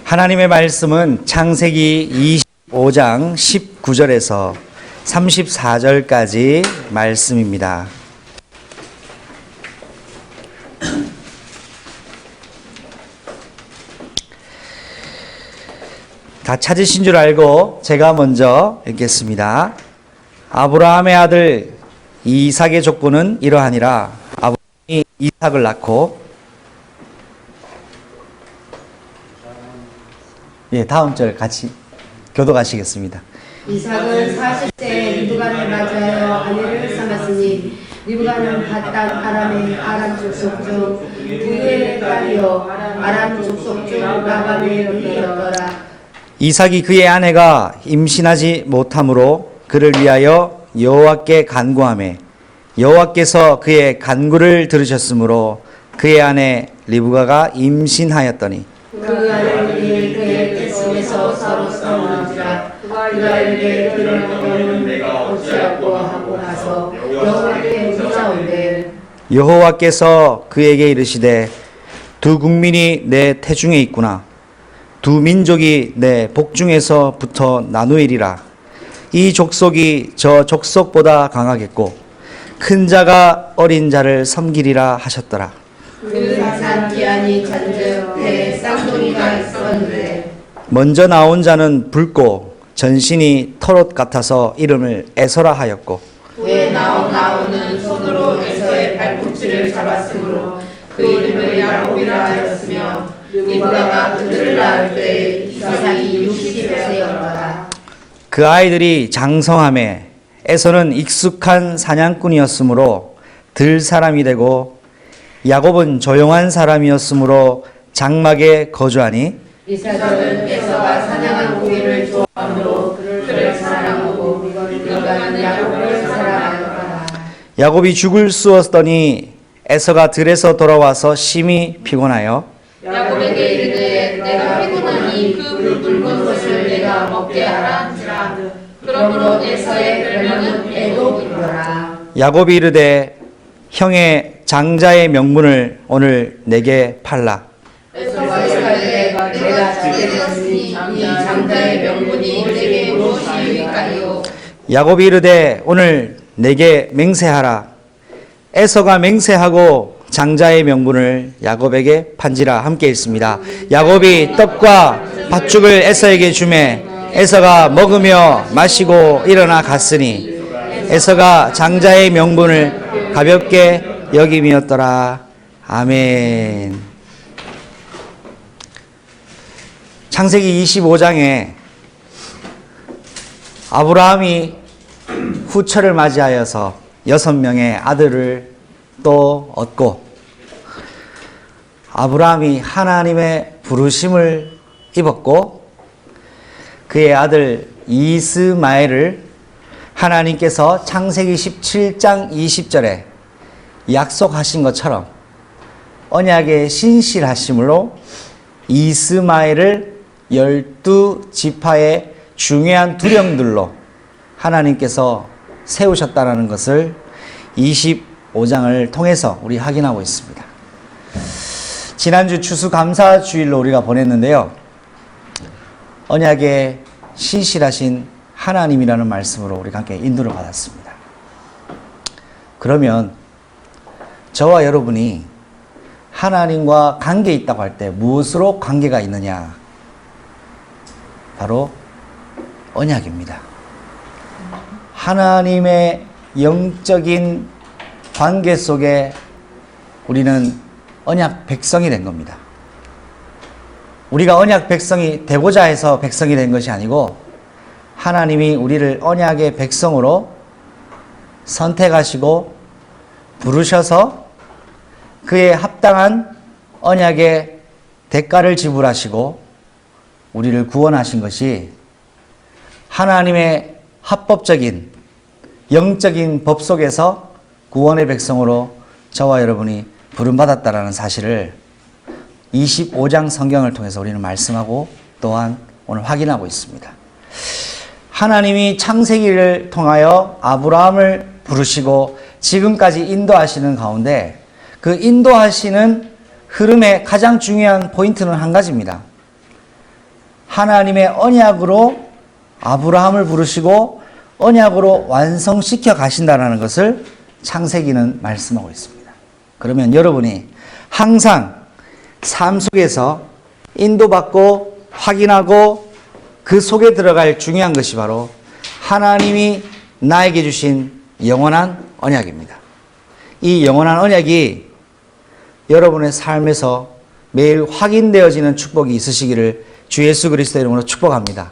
하나님의 말씀은 창세기 25장 19절에서 34절까지 말씀입니다. 다 찾으신 줄 알고 제가 먼저 읽겠습니다. 아브라함의 아들 이삭의 족보는 이러하니라. 아브라함이 이삭을 낳고, 다음 절 같이 교독하시겠습니다. 이삭은 40세에 리브가를 맞이하여 아내를 삼았으니 리브가는 밧단 아람의 아람 족속 중 부유의 딸이요 아람 족속 중 라반의 여비였더라. 이삭이 그의 아내가 임신하지 못함으로 그를 위하여 여호와께 간구하매 여호와께서 그의 간구를 들으셨으므로 그의 아내 리브가가 임신하였더니 그 아내들이 그의 뱃속에서 서로 싸우는지라. 그가 이르되 그를 너는 내가 어찌하고 하고 나서 여호와께 묻자온대. 여호와께서 그에게 이르시되 두 국민이 내 태중에 있구나. 두 민족이 내 복중에서부터 나누이리라. 이 족속이 저 족속보다 강하겠고 큰 자가 어린 자를 섬기리라 하셨더라. 그 산 기한이 잔즉 배에 쌍둥이가 있었는데 먼저 나온 자는 붉고 전신이 털옷 같아서 이름을 에서라 하였고 후에 나오는 손으로 에서의 발꿈치를 잡았으므로 그 이름을 야곱이라 하였으며 리브가가 그들을 낳을 때 이삭이 60세였더라. 그 아이들이 장성함에 에서는 익숙한 사냥꾼이었으므로 들 사람이 되고 야곱은 조용한 사람이었으므로 장막에 거주하니 이삭은 에서가 사냥한 고기를 좋아하므로 그를 사랑하고 리브가는 야곱을 사랑하였더라. 야곱이 죽을 쑤었더니 에서가 들에서 돌아와서 심히 피곤하여 야곱에게 이르되 내가 피곤하니 그 붉은 것을 내가 먹게 하라 한지라. 그러므로 에서의 별명은 에돔이더라. 야곱이 이르되 형의 장자의 명분을 오늘 내게 팔라. 에서가 이르되 내가 죽게 되었으니 이 장자의 명분이 내게 무엇이 유익하리요. 야곱이 이르되 오늘 내게 맹세하라. 에서가 맹세하고 장자의 명분을 야곱에게 판지라. 함께 읽습니다. 야곱이 떡과 팥죽을 에서에게 주매 에서가 먹으며 마시고 일어나 갔으니 에서가 장자의 명분을 가볍게 여김이었더라. 아멘. 창세기 25장에 아브라함이 후처를 맞이하여서 6명의 아들을 또 얻고 아브라함이 하나님의 부르심을 입었고 그의 아들 이스마엘을 하나님께서 창세기 17장 20절에 약속하신 것처럼 언약의 신실하심으로 이스마엘을 12지파의 중요한 두령들로 하나님께서 세우셨다는 것을 25장을 통해서 우리 확인하고 있습니다. 지난주 추수감사주일로 우리가 보냈는데요. 언약의 신실하신 하나님이라는 말씀으로 우리가 함께 인도를 받았습니다. 그러면 저와 여러분이 하나님과 관계에 있다고 할 때 무엇으로 관계가 있느냐? 바로 언약입니다. 하나님의 영적인 관계 속에 우리는 언약 백성이 된 겁니다. 우리가 언약 백성이 되고자 해서 백성이 된 것이 아니고 하나님이 우리를 언약의 백성으로 선택하시고 부르셔서 그에 합당한 언약의 대가를 지불하시고 우리를 구원하신 것이 하나님의 합법적인 영적인 법 속에서 구원의 백성으로 저와 여러분이 부름받았다라는 사실을 25장 성경을 통해서 우리는 말씀하고 또한 오늘 확인하고 있습니다. 하나님이 창세기를 통하여 아브라함을 부르시고 지금까지 인도하시는 가운데 그 인도하시는 흐름의 가장 중요한 포인트는 한 가지입니다. 하나님의 언약으로 아브라함을 부르시고 언약으로 완성시켜 가신다는 것을 창세기는 말씀하고 있습니다. 그러면 여러분이 항상 삶 속에서 인도받고 확인하고 그 속에 들어갈 중요한 것이 바로 하나님이 나에게 주신 영원한 언약입니다. 이 영원한 언약이 여러분의 삶에서 매일 확인되어지는 축복이 있으시기를 주 예수 그리스도의 이름으로 축복합니다.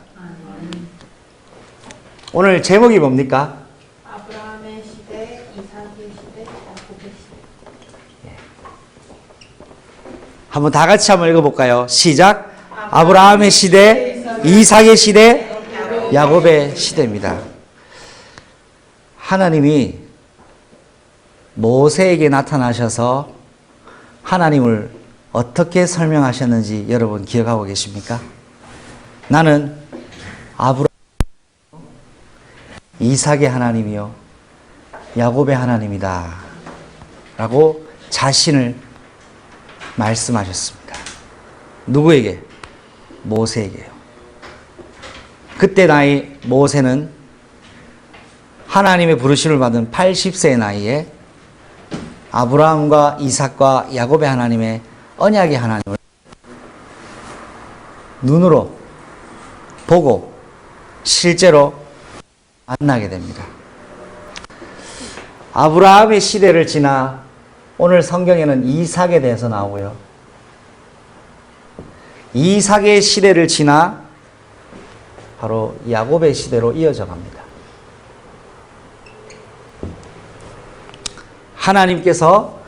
오늘 제목이 뭡니까? 아브라함의 시대, 이삭의 시대, 야곱의 시대. 한번 다 같이 한번 읽어볼까요? 시작. 아브라함의 시대, 이삭의 시대, 야곱의 시대입니다. 하나님이 모세에게 나타나셔서 하나님을 어떻게 설명하셨는지 여러분 기억하고 계십니까? 나는 아브라함, 이삭의 하나님이요 야곱의 하나님이다 라고 자신을 말씀하셨습니다. 누구에게? 모세에게요. 그때 나이 모세는 하나님의 부르심을 받은 80세의 나이에 아브라함과 이삭과 야곱의 하나님의 언약의 하나님을 눈으로 보고 실제로 만나게 됩니다. 아브라함의 시대를 지나 오늘 성경에는 이삭에 대해서 나오고요. 이삭의 시대를 지나 바로 야곱의 시대로 이어져 갑니다. 하나님께서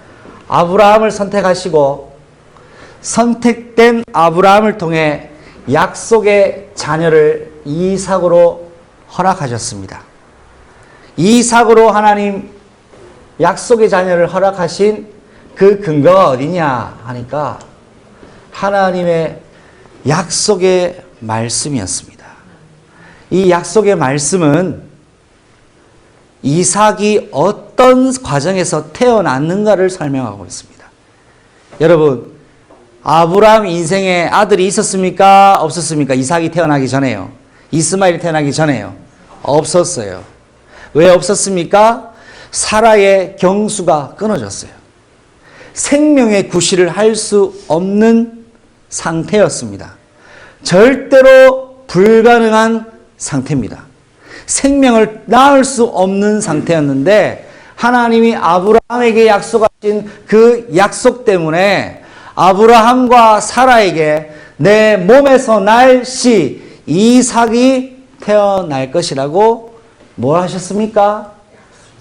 아브라함을 선택하시고 선택된 아브라함을 통해 약속의 자녀를 이삭으로 허락하셨습니다. 이삭으로 하나님 약속의 자녀를 허락하신 그 근거가 어디냐 하니까 하나님의 약속의 말씀이었습니다. 이 약속의 말씀은 이삭이 어떤 과정에서 태어났는가를 설명하고 있습니다. 여러분, 아브라함 인생에 아들이 있었습니까? 없었습니까? 이삭이 태어나기 전에요. 이스마엘이 태어나기 전에요. 없었어요. 왜 없었습니까? 사라의 경수가 끊어졌어요. 생명의 구실을 할 수 없는 상태였습니다. 절대로 불가능한 상태입니다. 생명을 낳을 수 없는 상태였는데 하나님이 아브라함에게 약속하신 그 약속 때문에 아브라함과 사라에게 내 몸에서 날 씨 이삭이 태어날 것이라고 뭘 하셨습니까?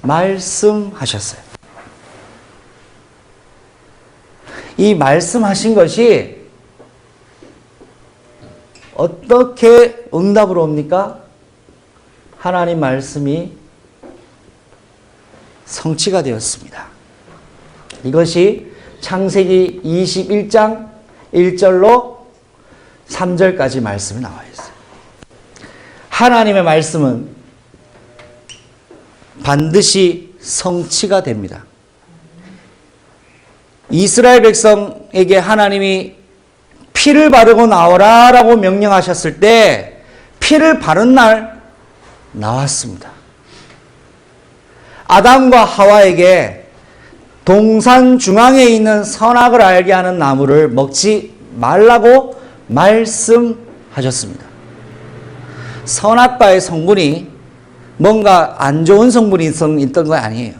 말씀하셨어요. 이 말씀하신 것이 어떻게 응답으로 옵니까? 하나님 말씀이 성취가 되었습니다. 이것이 창세기 21장 1절로 3절까지 말씀이 나와 있어요. 하나님의 말씀은 반드시 성취가 됩니다. 이스라엘 백성에게 하나님이 피를 바르고 나오라 라고 명령하셨을 때 피를 바른 날 나왔습니다. 아담과 하와에게 동산 중앙에 있는 선악을 알게 하는 나무를 먹지 말라고 말씀하셨습니다. 선악과의 성분이 뭔가 안 좋은 성분이 있던 거 아니에요.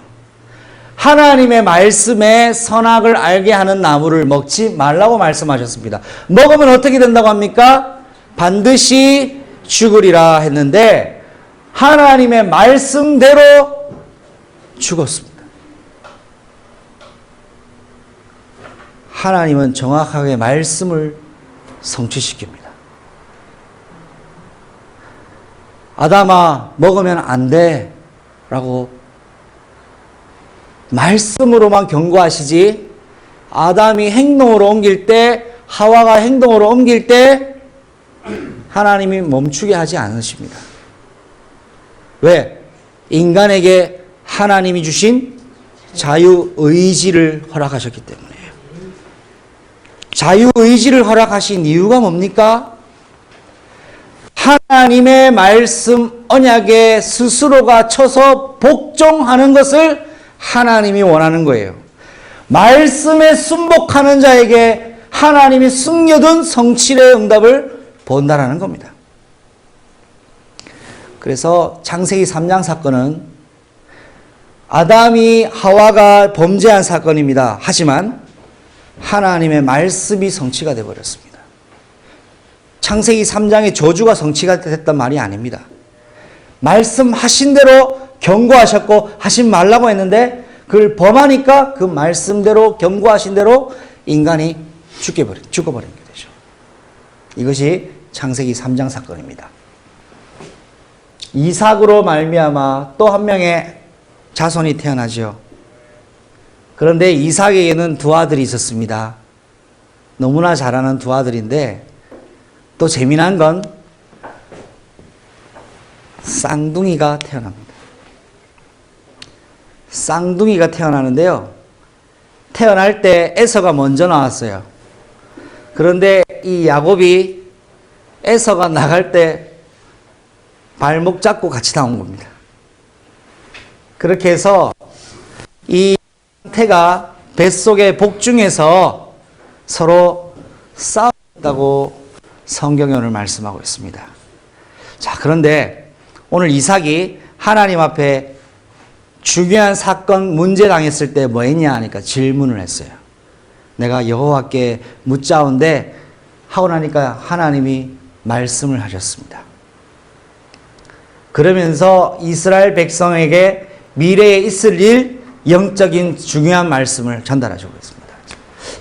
하나님의 말씀에 선악을 알게 하는 나무를 먹지 말라고 말씀하셨습니다. 먹으면 어떻게 된다고 합니까? 반드시 죽으리라 했는데 하나님의 말씀대로 죽었습니다. 하나님은 정확하게 말씀을 성취시킵니다. 아담아 먹으면 안 돼 라고 말씀으로만 경고하시지 아담이 행동으로 옮길 때 하와가 행동으로 옮길 때 하나님이 멈추게 하지 않으십니다. 왜? 인간에게 하나님이 주신 자유의지를 허락하셨기 때문이에요. 자유의지를 허락하신 이유가 뭡니까? 하나님의 말씀 언약에 스스로가 쳐서 복종하는 것을 하나님이 원하는 거예요. 말씀에 순복하는 자에게 하나님이 숨겨둔 성취의 응답을 본다라는 겁니다. 그래서 창세기 3장 사건은 아담이 하와가 범죄한 사건입니다. 하지만 하나님의 말씀이 성취가 되어버렸습니다. 창세기 3장의 저주가 성취가 됐단 말이 아닙니다. 말씀하신 대로 경고하셨고 하신 말라고 했는데 그걸 범하니까 그 말씀대로 경고하신 대로 인간이 죽어버린 게 되죠. 이것이 창세기 3장 사건입니다. 이삭으로 말미암아 또 한 명의 자손이 태어나죠. 그런데 이삭에게는 두 아들이 있었습니다. 너무나 잘 아는 두 아들인데 또 재미난 건 쌍둥이가 태어납니다. 쌍둥이가 태어나는데요. 태어날 때 에서가 먼저 나왔어요. 그런데 이 야곱이 에서가 나갈 때 발목 잡고 같이 나온 겁니다. 그렇게 해서 이 태가 뱃속의 복중에서 서로 싸웠다고 성경에 오늘 말씀하고 있습니다. 자, 그런데 오늘 이삭이 하나님 앞에 중요한 사건 문제 당했을 때 뭐 했냐 하니까 질문을 했어요. 내가 여호와께 묻자온데 하고 나니까 하나님이 말씀을 하셨습니다. 그러면서 이스라엘 백성에게 미래에 있을 일, 영적인 중요한 말씀을 전달하시고 있습니다.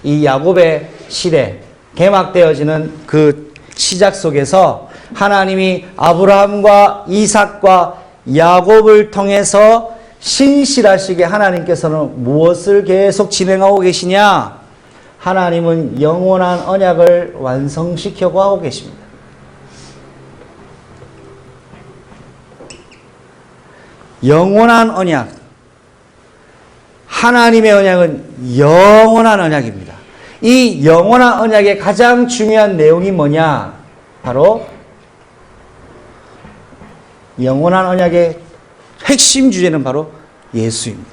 이 야곱의 시대, 개막되어지는 그 시작 속에서 하나님이 아브라함과 이삭과 야곱을 통해서 신실하시게 하나님께서는 무엇을 계속 진행하고 계시냐? 하나님은 영원한 언약을 완성시켜 가고 계십니다. 영원한 언약. 하나님의 언약은 영원한 언약입니다. 이 영원한 언약의 가장 중요한 내용이 뭐냐? 바로 영원한 언약의 핵심 주제는 바로 예수입니다.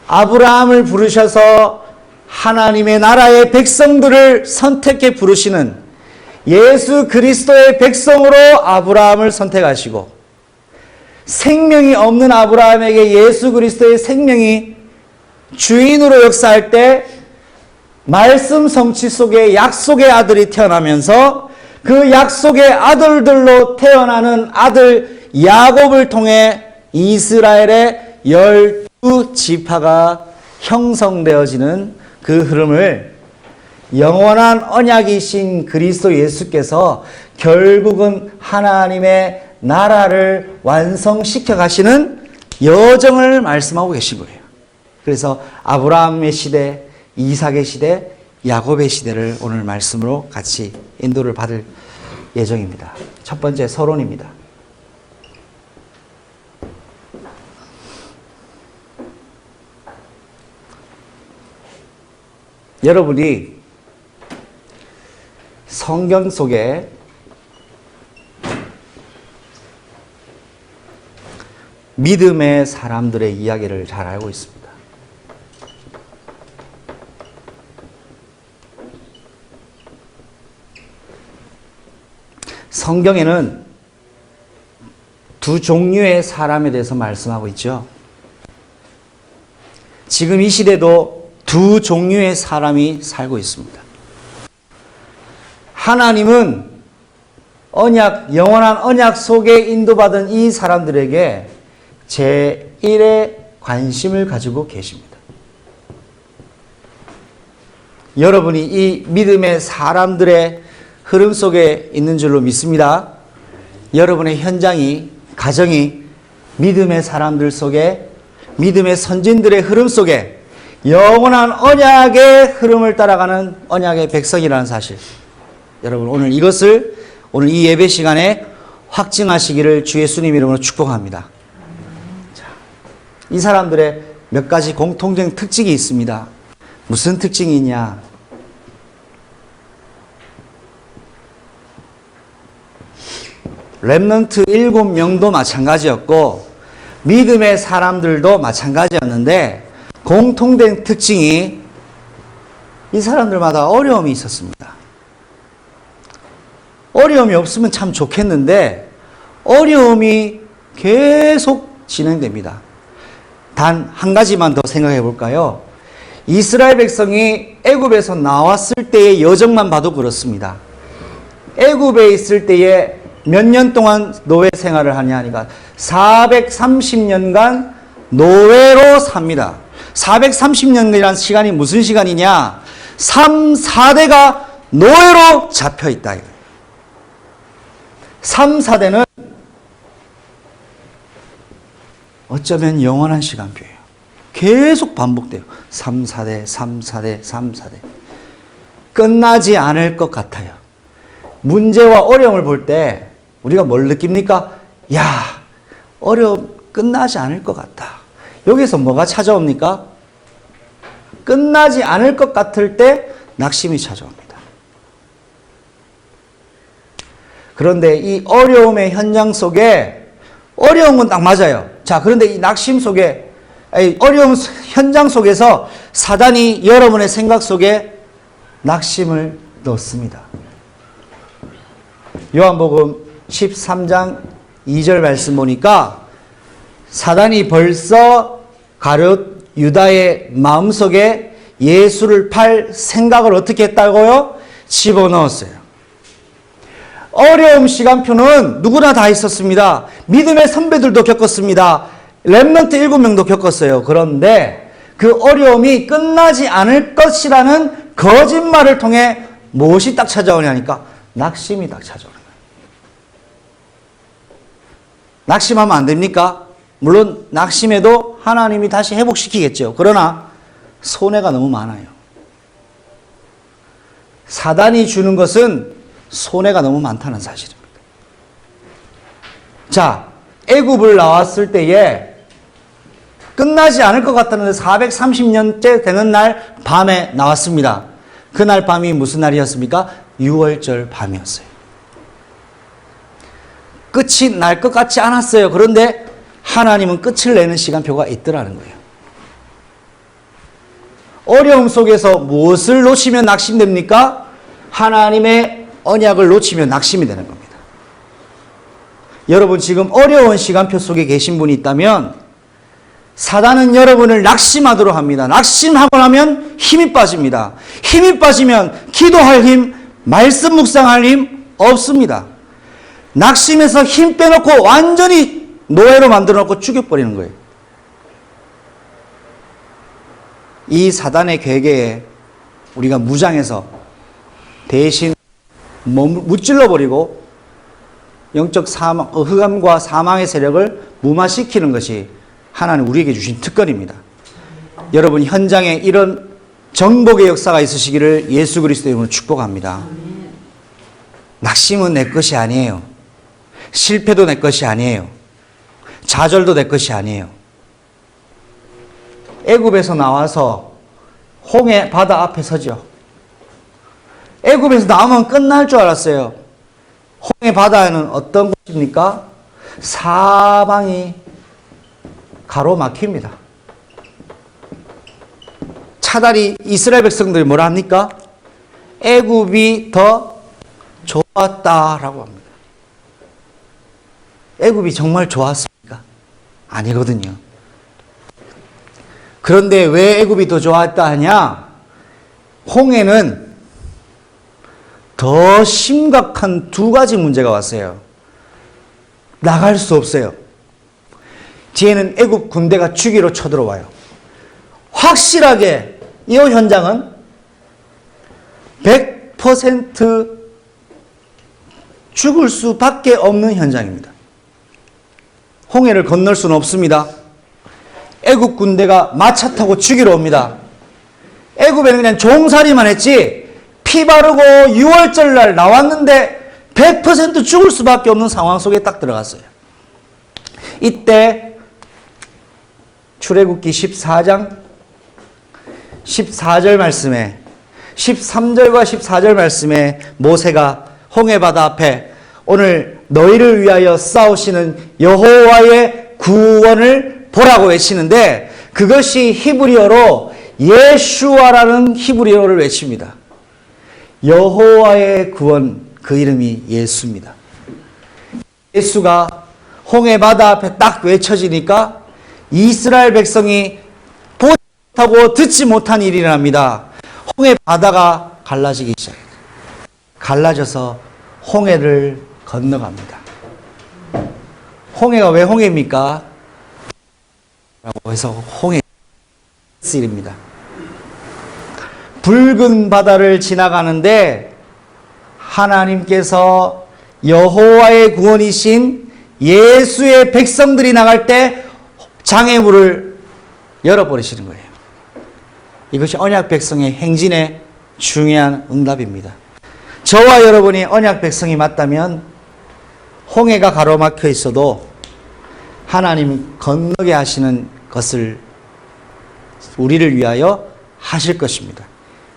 아브라함을 부르셔서 하나님의 나라의 백성들을 선택해 부르시는 예수 그리스도의 백성으로 아브라함을 선택하시고 생명이 없는 아브라함에게 예수 그리스도의 생명이 주인으로 역사할 때 말씀 성취 속에 약속의 아들이 태어나면서 그 약속의 아들들로 태어나는 아들 야곱을 통해 이스라엘의 12지파가 형성되어지는 그 흐름을 영원한 언약이신 그리스도 예수께서 결국은 하나님의 나라를 완성시켜 가시는 여정을 말씀하고 계신 거예요. 그래서 아브라함의 시대, 이삭의 시대, 야곱의 시대를 오늘 말씀으로 같이 인도를 받을 예정입니다. 첫 번째 서론입니다. 여러분이 성경 속에 믿음의 사람들의 이야기를 잘 알고 있습니다. 성경에는 두 종류의 사람에 대해서 말씀하고 있죠. 지금 이 시대도 두 종류의 사람이 살고 있습니다. 하나님은 영원한 언약 속에 인도받은 이 사람들에게 제1의 관심을 가지고 계십니다. 여러분이 이 믿음의 사람들의 흐름 속에 있는 줄로 믿습니다. 여러분의 현장이, 가정이 믿음의 사람들 속에, 믿음의 선진들의 흐름 속에 영원한 언약의 흐름을 따라가는 언약의 백성이라는 사실. 여러분 오늘 이것을 오늘 이 예배 시간에 확증하시기를 주 예수님 이름으로 축복합니다. 자, 이 사람들의 몇 가지 공통된 특징이 있습니다. 무슨 특징이 있냐? 렘넌트 7명도 마찬가지였고 믿음의 사람들도 마찬가지였는데 공통된 특징이 이 사람들마다 어려움이 있었습니다. 어려움이 없으면 참 좋겠는데 어려움이 계속 진행됩니다. 단 한 가지만 더 생각해 볼까요? 이스라엘 백성이 애굽에서 나왔을 때의 여정만 봐도 그렇습니다. 애굽에 있을 때에 몇 년 동안 노예 생활을 하냐 하니까 430년간 노예로 삽니다. 430년이라는 시간이 무슨 시간이냐? 3, 4대가 노예로 잡혀 있다. 3, 4대는 어쩌면 영원한 시간표예요. 계속 반복돼요. 3, 4대, 3, 4대, 3, 4대. 끝나지 않을 것 같아요. 문제와 어려움을 볼 때 우리가 뭘 느낍니까? 야, 어려움 끝나지 않을 것 같다. 여기서 뭐가 찾아옵니까? 끝나지 않을 것 같을 때 낙심이 찾아옵니다. 그런데 이 어려움의 현장 속에 어려운 건 딱 맞아요. 자, 그런데 이 낙심 속에 어려움 현장 속에서 사단이 여러분의 생각 속에 낙심을 넣습니다. 요한복음 13장 2절 말씀 보니까 사단이 벌써 가룟 유다의 마음속에 예수를 팔 생각을 어떻게 했다고요? 집어넣었어요. 어려움 시간표는 누구나 다 있었습니다. 믿음의 선배들도 겪었습니다. 렘넌트 7명도 겪었어요. 그런데 그 어려움이 끝나지 않을 것이라는 거짓말을 통해 무엇이 딱 찾아오냐니까 낙심이 딱 찾아오는 거예요. 낙심하면 안 됩니까? 물론 낙심해도 하나님이 다시 회복시키겠죠. 그러나 손해가 너무 많아요. 사단이 주는 것은 손해가 너무 많다는 사실입니다. 자, 애굽을 나왔을 때에 끝나지 않을 것 같다는데 430년째 되는 날 밤에 나왔습니다. 그날 밤이 무슨 날이었습니까? 6월절 밤이었어요. 끝이 날 것 같지 않았어요. 그런데 하나님은 끝을 내는 시간표가 있더라는 거예요. 어려움 속에서 무엇을 놓치면 낙심됩니까? 하나님의 언약을 놓치면 낙심이 되는 겁니다. 여러분 지금 어려운 시간표 속에 계신 분이 있다면 사단은 여러분을 낙심하도록 합니다. 낙심하고 나면 힘이 빠집니다. 힘이 빠지면 기도할 힘, 말씀 묵상할 힘 없습니다. 낙심해서 힘 빼놓고 완전히 노예로 만들어 놓고 죽여버리는 거예요. 이 사단의 괴계에 우리가 무장해서 대신 무찔러버리고 영적 사망, 흑암과 사망의 세력을 무마시키는 것이 하나님 우리에게 주신 특권입니다. 여러분 현장에 이런 정복의 역사가 있으시기를 예수 그리스도의 이름으로 축복합니다. 낙심은 내 것이 아니에요. 실패도 내 것이 아니에요. 좌절도 내 것이 아니에요. 애굽에서 나와서 홍해 바다 앞에 서죠. 애굽에서 나오면 끝날 줄 알았어요. 홍해 바다에는 어떤 곳입니까? 사방이 가로막힙니다. 차라리 이스라엘 백성들이 뭐라 합니까? 애굽이 더 좋았다라고 합니다. 애굽이 정말 좋았습니까? 아니거든요. 그런데 왜 애굽이 더 좋았다 하냐? 홍해는 더 심각한 두 가지 문제가 왔어요. 나갈 수 없어요. 뒤에는 애굽 군대가 주기로 쳐들어와요. 확실하게 이 현장은 100% 죽을 수밖에 없는 현장입니다. 홍해를 건널 수는 없습니다. 애굽 군대가 마차 타고 죽이러 옵니다. 애굽에는 그냥 종살이만 했지 피 바르고 6월절 날 나왔는데 100% 죽을 수밖에 없는 상황 속에 딱 들어갔어요. 이때 출애굽기 14장 14절 말씀에 13절과 14절 말씀에 모세가 홍해바다 앞에 오늘 너희를 위하여 싸우시는 여호와의 구원을 보라고 외치는데 그것이 히브리어로 예슈아라는 히브리어를 외칩니다. 여호와의 구원, 그 이름이 예수입니다. 예수가 홍해 바다 앞에 딱 외쳐지니까 이스라엘 백성이 보지 못하고 듣지 못한 일이 일어납니다. 홍해 바다가 갈라지기 시작합니다. 갈라져서 홍해를 건너갑니다. 홍해가 왜 홍해입니까? 라고 해서 홍해 일입니다. 붉은 바다를 지나가는데 하나님께서 여호와의 구원이신 예수의 백성들이 나갈 때 장애물을 열어버리시는 거예요. 이것이 언약 백성의 행진의 중요한 응답입니다. 저와 여러분이 언약 백성이 맞다면 홍해가 가로막혀 있어도 하나님이 건너게 하시는 것을 우리를 위하여 하실 것입니다.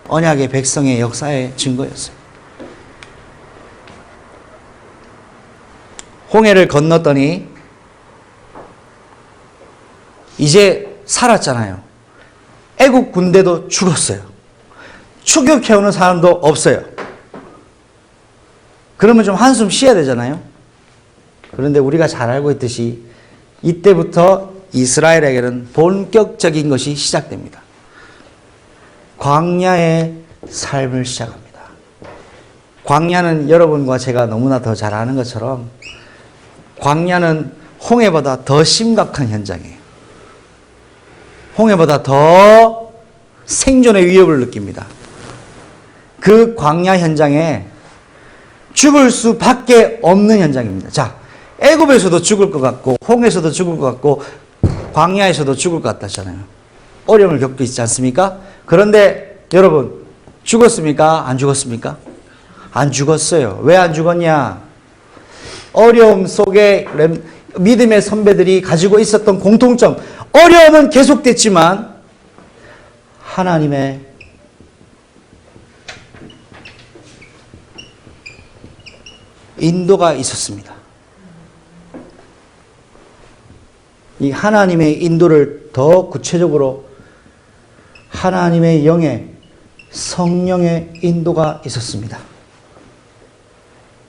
언약의 백성의 역사의 증거였어요. 홍해를 건넜더니 이제 살았잖아요. 애국 군대도 죽었어요. 추격해오는 사람도 없어요. 그러면 좀 한숨 쉬어야 되잖아요. 그런데 우리가 잘 알고 있듯이 이때부터 이스라엘에게는 본격적인 것이 시작됩니다. 광야의 삶을 시작합니다. 광야는 여러분과 제가 너무나 더 잘 아는 것처럼 광야는 홍해보다 더 심각한 현장이에요. 홍해보다 더 생존의 위협을 느낍니다. 그 광야 현장에 죽을 수밖에 없는 현장입니다. 자, 애굽에서도 죽을 것 같고 홍해에서도 죽을 것 같고 광야에서도 죽을 것 같다잖아요. 어려움을 겪고 있지 않습니까? 그런데 여러분 죽었습니까? 안 죽었습니까? 안 죽었어요. 왜 안 죽었냐? 어려움 속에 믿음의 선배들이 가지고 있었던 공통점, 어려움은 계속됐지만 하나님의 인도가 있었습니다. 이 하나님의 인도를 더 구체적으로 하나님의 영의 성령의 인도가 있었습니다.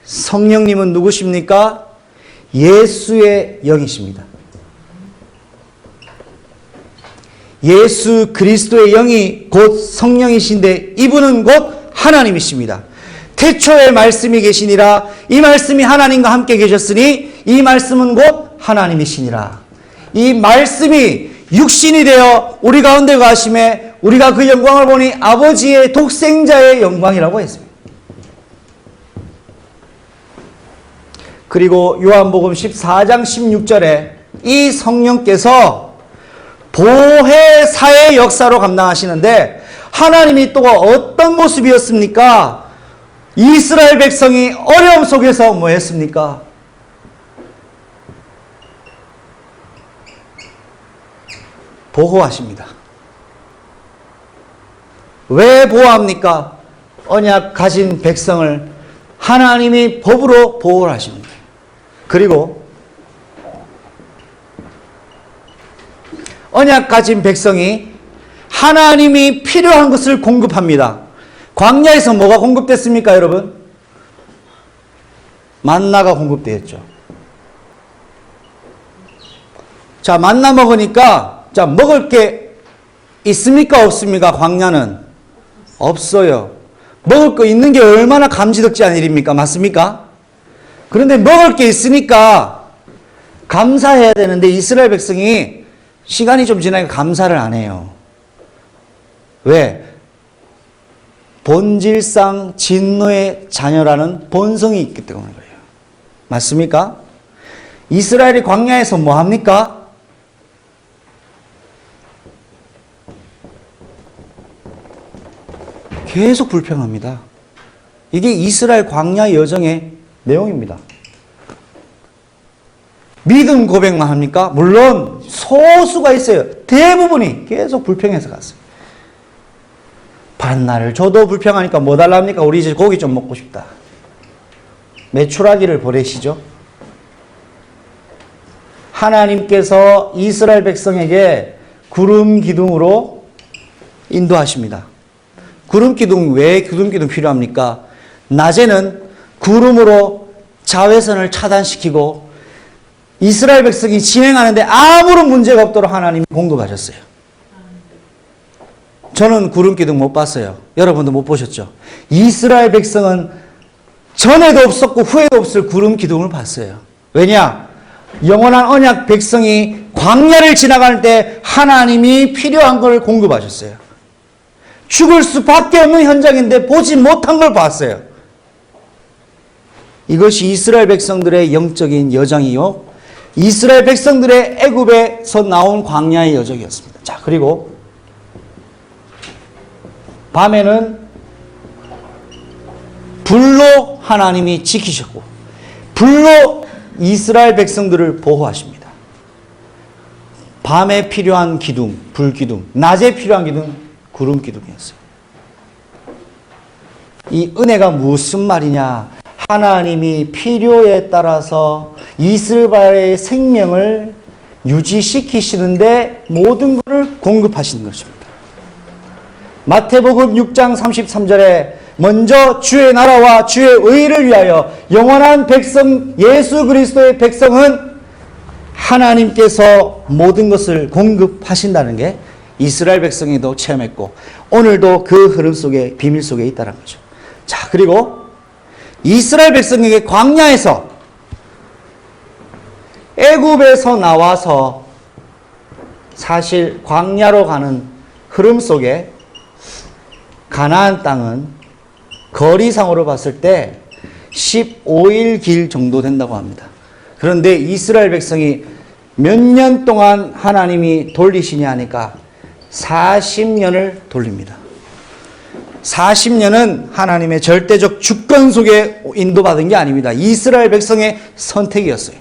성령님은 누구십니까? 예수의 영이십니다. 예수 그리스도의 영이 곧 성령이신데 이분은 곧 하나님이십니다. 태초에 말씀이 계시니라. 이 말씀이 하나님과 함께 계셨으니 이 말씀은 곧 하나님이시니라. 이 말씀이 육신이 되어 우리 가운데 가심에 우리가 그 영광을 보니 아버지의 독생자의 영광이라고 했습니다. 그리고 요한복음 14장 16절에 이 성령께서 보혜사의 역사로 감당하시는데 하나님이 또 어떤 모습이었습니까? 이스라엘 백성이 어려움 속에서 뭐 했습니까? 보호하십니다. 왜 보호합니까? 언약 가진 백성을 하나님이 법으로 보호를 하십니다. 그리고 언약 가진 백성이 하나님이 필요한 것을 공급합니다. 광야에서 뭐가 공급됐습니까, 여러분? 만나가 공급되었죠. 자, 만나 먹으니까, 자, 먹을 게 있습니까, 없습니까? 광야는 없어요. 먹을 거 있는 게 얼마나 감지덕지한 일입니까? 맞습니까? 그런데 먹을 게 있으니까 감사해야 되는데 이스라엘 백성이 시간이 좀 지나니까 감사를 안 해요. 왜? 본질상 진노의 자녀라는 본성이 있기 때문인 거예요. 맞습니까? 이스라엘이 광야에서 뭐 합니까? 계속 불평합니다. 이게 이스라엘 광야 여정의 내용입니다. 믿음 고백만 합니까? 물론 소수가 있어요. 대부분이 계속 불평해서 갔어요. 반나를 줘도 불평하니까 뭐 달랍니까? 우리 이제 고기 좀 먹고 싶다. 메추라기를 보내시죠. 하나님께서 이스라엘 백성에게 구름 기둥으로 인도하십니다. 구름 기둥, 왜 구름 기둥 필요합니까? 낮에는 구름으로 자외선을 차단시키고 이스라엘 백성이 진행하는데 아무런 문제가 없도록 하나님이 공급하셨어요. 저는 구름 기둥 못 봤어요. 여러분도 못 보셨죠? 이스라엘 백성은 전에도 없었고 후에도 없을 구름 기둥을 봤어요. 왜냐? 영원한 언약 백성이 광야를 지나갈 때 하나님이 필요한 걸 공급하셨어요. 죽을 수밖에 없는 현장인데 보지 못한 걸 봤어요. 이것이 이스라엘 백성들의 영적인 여정이요, 이스라엘 백성들의 애굽에서 나온 광야의 여정이었습니다. 자, 그리고 밤에는 불로 하나님이 지키셨고 불로 이스라엘 백성들을 보호하십니다. 밤에 필요한 기둥, 불기둥, 낮에 필요한 기둥, 구름 기둥이었어요. 이 은혜가 무슨 말이냐? 하나님이 필요에 따라서 이스라엘의 생명을 유지시키시는데 모든 것을 공급하시는 것입니다. 마태복음 6장 33절에 먼저 주의 나라와 주의 의를 위하여 영원한 백성 예수 그리스도의 백성은 하나님께서 모든 것을 공급하신다는 게 이스라엘 백성이도 체험했고 오늘도 그 흐름 속에 비밀 속에 있다는 거죠. 자, 그리고 이스라엘 백성에게 광야에서 애굽에서 나와서 사실 광야로 가는 흐름 속에 가나안 땅은 거리상으로 봤을 때 15일 길 정도 된다고 합니다. 그런데 이스라엘 백성이 몇 년 동안 하나님이 돌리시냐 하니까 40년을 돌립니다. 40년은 하나님의 절대적 주권 속에 인도받은 게 아닙니다. 이스라엘 백성의 선택이었어요.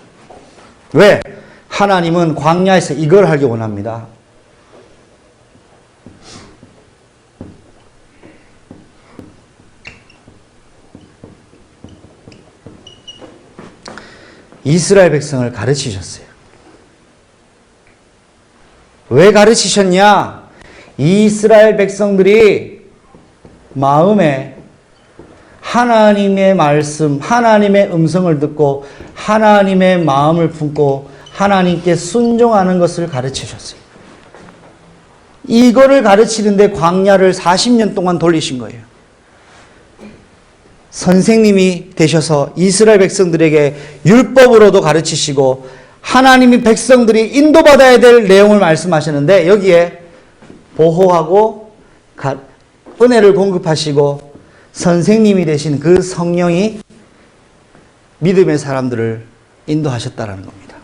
왜? 하나님은 광야에서 이걸 하기 원합니다. 이스라엘 백성을 가르치셨어요. 왜 가르치셨냐? 이스라엘 백성들이 마음에 하나님의 말씀, 하나님의 음성을 듣고 하나님의 마음을 품고 하나님께 순종하는 것을 가르치셨어요. 이거를 가르치는데 광야를 40년 동안 돌리신 거예요. 선생님이 되셔서 이스라엘 백성들에게 율법으로도 가르치시고 하나님이 백성들이 인도받아야 될 내용을 말씀하시는데 여기에 보호하고 은혜를 공급하시고 선생님이 되신 그 성령이 믿음의 사람들을 인도하셨다는 겁니다.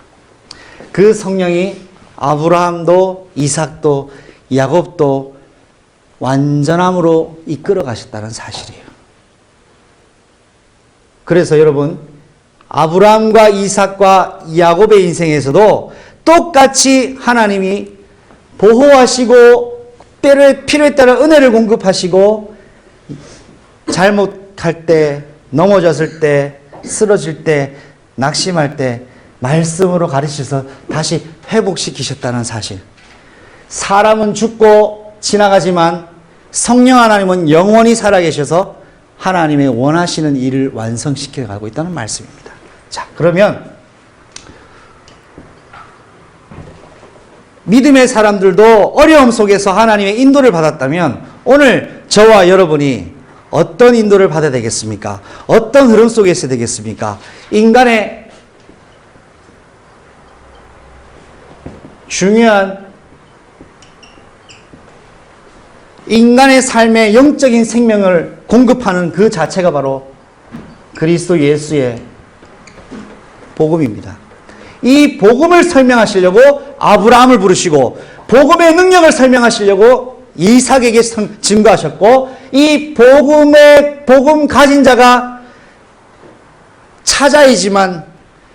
그 성령이 아브라함도 이삭도 야곱도 완전함으로 이끌어 가셨다는 사실이에요. 그래서 여러분, 아브라함과 이삭과 야곱의 인생에서도 똑같이 하나님이 보호하시고 필요에 따라 은혜를 공급하시고 잘못할 때, 넘어졌을 때, 쓰러질 때, 낙심할 때 말씀으로 가르치셔서 다시 회복시키셨다는 사실. 사람은 죽고 지나가지만 성령 하나님은 영원히 살아계셔서 하나님의 원하시는 일을 완성시켜 가고 있다는 말씀입니다. 자, 그러면 믿음의 사람들도 어려움 속에서 하나님의 인도를 받았다면 오늘 저와 여러분이 어떤 인도를 받아야 되겠습니까? 어떤 흐름 속에 있어야 되겠습니까? 인간의 중요한 인간의 삶의 영적인 생명을 공급하는 그 자체가 바로 그리스도 예수의 복음입니다. 이 복음을 설명하시려고 아브라함을 부르시고 복음의 능력을 설명하시려고 이삭에게 증거하셨고 이 복음 가진 자가 차자이지만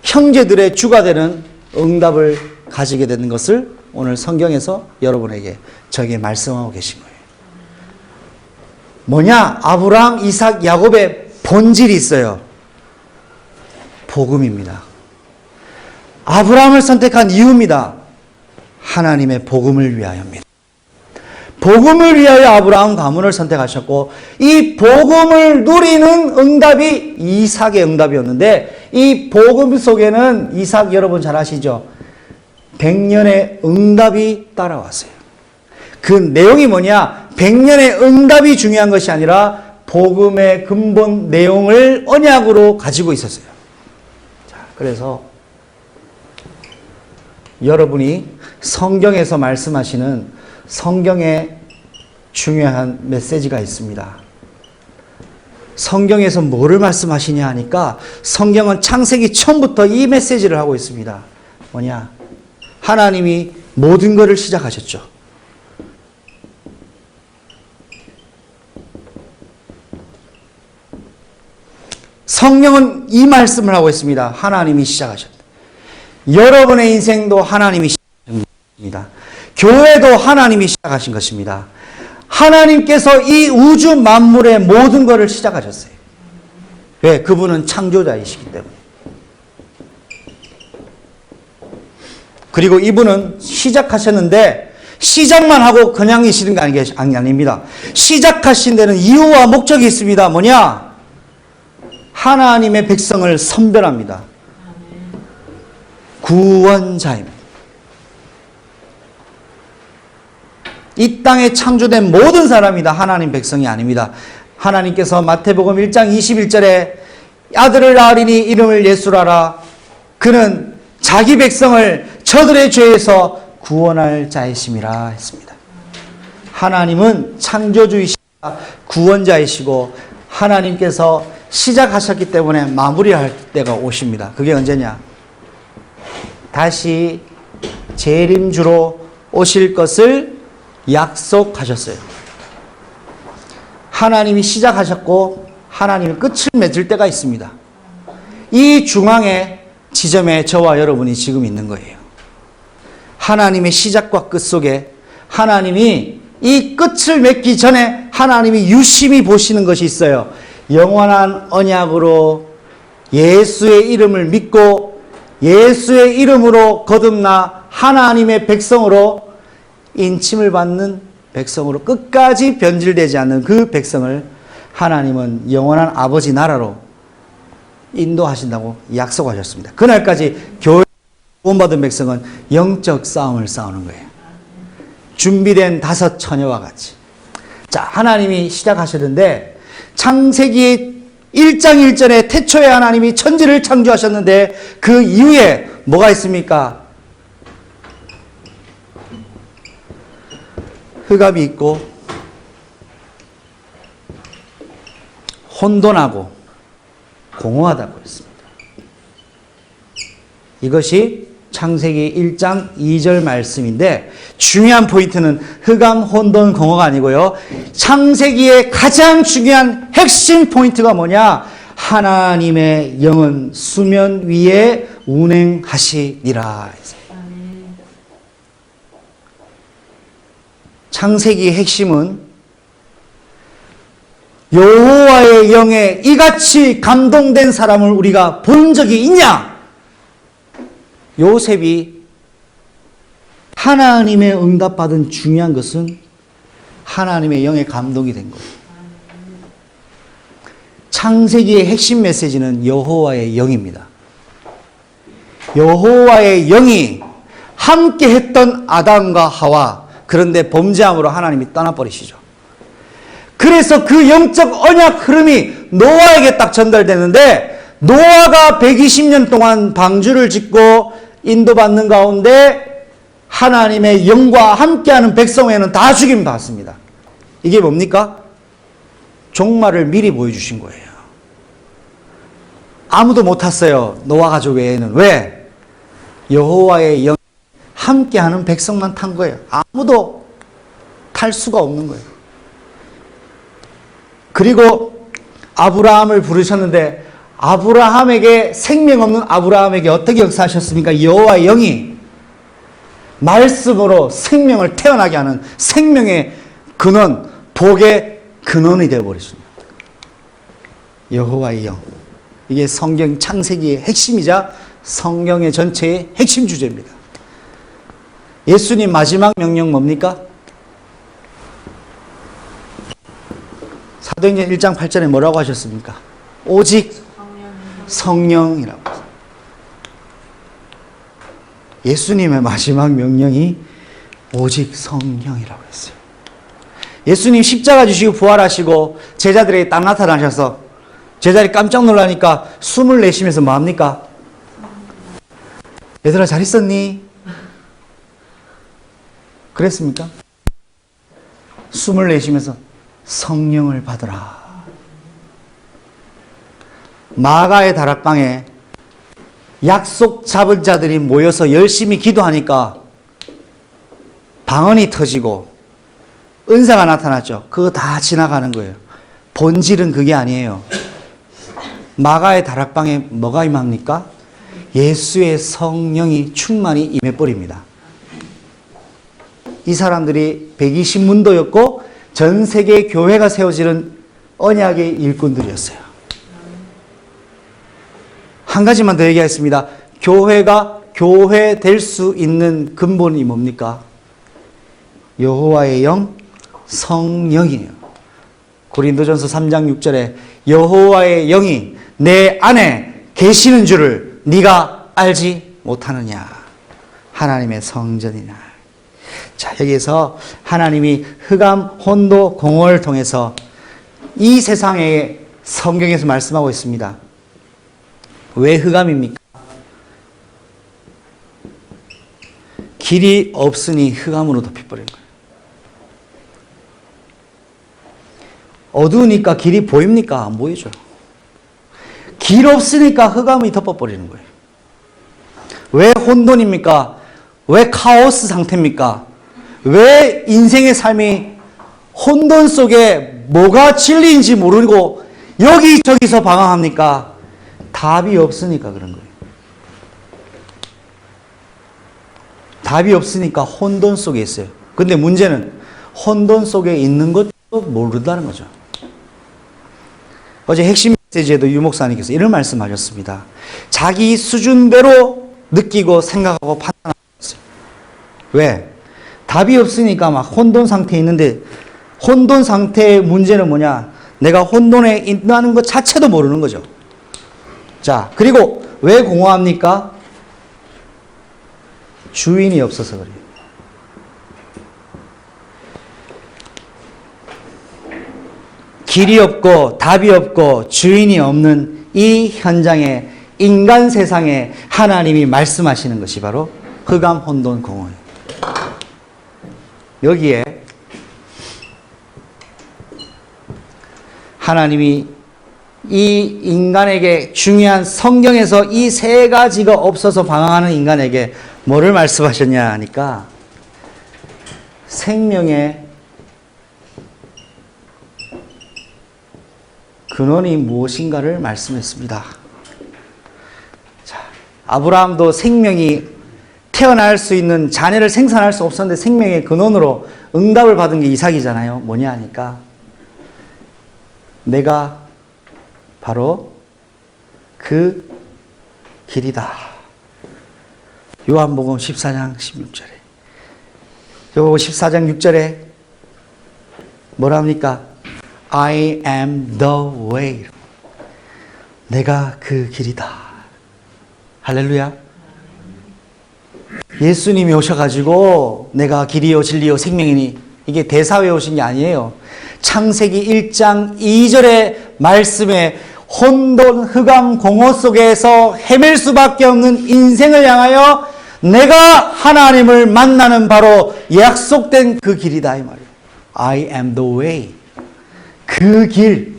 형제들의 주가 되는 응답을 가지게 되는 것을 오늘 성경에서 여러분에게 저에게 말씀하고 계신 거예요. 뭐냐? 아브라함, 이삭, 야곱의 본질이 있어요. 복음입니다. 아브라함을 선택한 이유입니다. 하나님의 복음을 위하여입니다. 복음을 위하여 아브라함 가문을 선택하셨고 이 복음을 누리는 응답이 이삭의 응답이었는데 이 복음 속에는 이삭 여러분 잘 아시죠? 100년의 응답이 따라왔어요. 그 내용이 뭐냐? 100년의 응답이 중요한 것이 아니라 복음의 근본 내용을 언약으로 가지고 있었어요. 자, 그래서 여러분이 성경에서 말씀하시는 성경에 중요한 메시지가 있습니다. 성경에서 뭐를 말씀하시냐 하니까 성경은 창세기 처음부터 이 메시지를 하고 있습니다. 뭐냐? 하나님이 모든 것을 시작하셨죠. 성경은 이 말씀을 하고 있습니다. 하나님이 시작하셨다. 여러분의 인생도 하나님이 시작하신 것입니다. 교회도 하나님이 시작하신 것입니다. 하나님께서 이 우주 만물의 모든 것을 시작하셨어요. 왜? 그분은 창조자이시기 때문에. 그리고 이분은 시작하셨는데 시작만 하고 그냥 계시는 게 아닙니다. 시작하신 데는 이유와 목적이 있습니다. 뭐냐? 하나님의 백성을 선별합니다. 구원자입니다. 이 땅에 창조된 모든 사람이 다 하나님 백성이 아닙니다. 하나님께서 마태복음 1장 21절에 아들을 낳으리니 이름을 예수라라. 그는 자기 백성을 저들의 죄에서 구원할 자이심이라 했습니다. 하나님은 창조주이시고 구원자이시고 하나님께서 시작하셨기 때문에 마무리할 때가 오십니다. 그게 언제냐? 다시 재림주로 오실 것을 약속하셨어요. 하나님이 시작하셨고 하나님이 끝을 맺을 때가 있습니다. 이 중앙의 지점에 저와 여러분이 지금 있는 거예요. 하나님의 시작과 끝 속에 하나님이 이 끝을 맺기 전에 하나님이 유심히 보시는 것이 있어요. 영원한 언약으로 예수의 이름을 믿고 예수의 이름으로 거듭나 하나님의 백성으로 인침을 받는 백성으로 끝까지 변질되지 않는 그 백성을 하나님은 영원한 아버지 나라로 인도하신다고 약속하셨습니다. 그날까지 교회 구원받은 백성은 영적 싸움을 싸우는 거예요. 준비된 5 처녀와 같이. 자, 하나님이 시작하셨는데 창세기 1장 1절에 태초에 하나님이 천지를 창조하셨는데 그 이후에 뭐가 있습니까? 흑암이 있고 혼돈하고 공허하다고 했습니다. 이것이 창세기 1장 2절 말씀인데 중요한 포인트는 흑암, 혼돈, 공허가 아니고요. 창세기의 가장 중요한 핵심 포인트가 뭐냐? 하나님의 영은 수면 위에 운행하시니라. 창세기의 핵심은 여호와의 영에 이같이 감동된 사람을 우리가 본 적이 있냐? 요셉이 하나님의 응답받은 중요한 것은 하나님의 영에 감동이 된 거예요. 창세기의 핵심 메시지는 여호와의 영입니다. 여호와의 영이 함께 했던 아담과 하와, 그런데 범죄함으로 하나님이 떠나버리시죠. 그래서 그 영적 언약 흐름이 노아에게 딱 전달되는데 노아가 120년 동안 방주를 짓고 인도받는 가운데 하나님의 영과 함께하는 백성에는 다 죽임 받습니다. 이게 뭡니까? 종말을 미리 보여주신 거예요. 아무도 못 탔어요. 노아 가족 외에는. 왜? 여호와의 영 함께하는 백성만 탄 거예요. 아무도 탈 수가 없는 거예요. 그리고 아브라함을 부르셨는데 아브라함에게, 생명 없는 아브라함에게 어떻게 역사하셨습니까? 여호와의 영이 말씀으로 생명을 태어나게 하는 생명의 근원, 복의 근원이 되어버렸습니다. 여호와의 영. 이게 성경 창세기의 핵심이자 성경의 전체의 핵심 주제입니다. 예수님 마지막 명령 뭡니까? 사도행전 1장 8절에 뭐라고 하셨습니까? 오직 성령이라고 했어요. 예수님의 마지막 명령이 오직 성령이라고 했어요. 예수님 십자가 지시고 부활하시고 제자들에게 딱 나타나셔서 제자들이 깜짝 놀라니까 숨을 내쉬면서 뭐합니까? 얘들아 잘 있었니? 그랬습니까? 숨을 내쉬면서 성령을 받으라. 마가의 다락방에 약속 잡은 자들이 모여서 열심히 기도하니까 방언이 터지고 은사가 나타났죠. 그거 다 지나가는 거예요. 본질은 그게 아니에요. 마가의 다락방에 뭐가 임합니까? 예수의 성령이 충만히 임해버립니다. 이 사람들이 120문도였고 전 세계 교회가 세워지는 언약의 일꾼들이었어요. 한 가지만 더 얘기하겠습니다. 교회가 교회 될 수 있는 근본이 뭡니까? 여호와의 영, 성령이에요. 고린도전서 3장 6절에 여호와의 영이 내 안에 계시는 줄을 네가 알지 못하느냐. 하나님의 성전이나. 자, 여기에서 하나님이 흑암, 혼도, 공허를 통해서 이 세상에 성경에서 말씀하고 있습니다. 왜 흑암입니까? 길이 없으니 흑암으로 덮여버린 거예요. 어두우니까 길이 보입니까? 안 보이죠. 길 없으니까 흑암이 덮어버리는 거예요. 왜 혼돈입니까? 왜 카오스 상태입니까? 왜 인생의 삶이 혼돈 속에 뭐가 진리인지 모르고 여기저기서 방황합니까? 답이 없으니까 그런 거예요. 답이 없으니까 혼돈 속에 있어요. 근데 문제는 혼돈 속에 있는 것도 모른다는 거죠. 어제 핵심 메시지에도 유 목사님께서 이런 말씀하셨습니다. 자기 수준대로 느끼고 생각하고 판단하셨어요. 왜? 답이 없으니까 막 혼돈 상태에 있는데 혼돈 상태의 문제는 뭐냐? 내가 혼돈에 있다는 것 자체도 모르는 거죠. 자, 그리고 왜 공허합니까? 주인이 없어서 그래요. 길이 없고 답이 없고 주인이 없는 이 현장에 인간 세상에 하나님이 말씀하시는 것이 바로 흑암, 혼돈, 공허예요. 여기에 하나님이 이 인간에게 중요한 성경에서 이 세 가지가 없어서 방황하는 인간에게 뭐를 말씀하셨냐 하니까 생명의 근원이 무엇인가를 말씀했습니다. 자, 아브라함도 생명이 태어날 수 있는 자녀를 생산할 수 없었는데 생명의 근원으로 응답을 받은 게 이삭이잖아요. 뭐냐 하니까 내가 바로 그 길이다. 요한복음 14장 16절에 요거 14장 6절에 뭐라 합니까? I am the way. 내가 그 길이다. 할렐루야. 예수님이 오셔가지고 내가 길이요 진리요 생명이니 이게 대사 외우신 게 아니에요. 창세기 1장 2절의 말씀에 혼돈, 흑암, 공허 속에서 헤맬 수밖에 없는 인생을 향하여 내가 하나님을 만나는 바로 약속된 그 길이다 이 말이에요. I am the way. 그 길.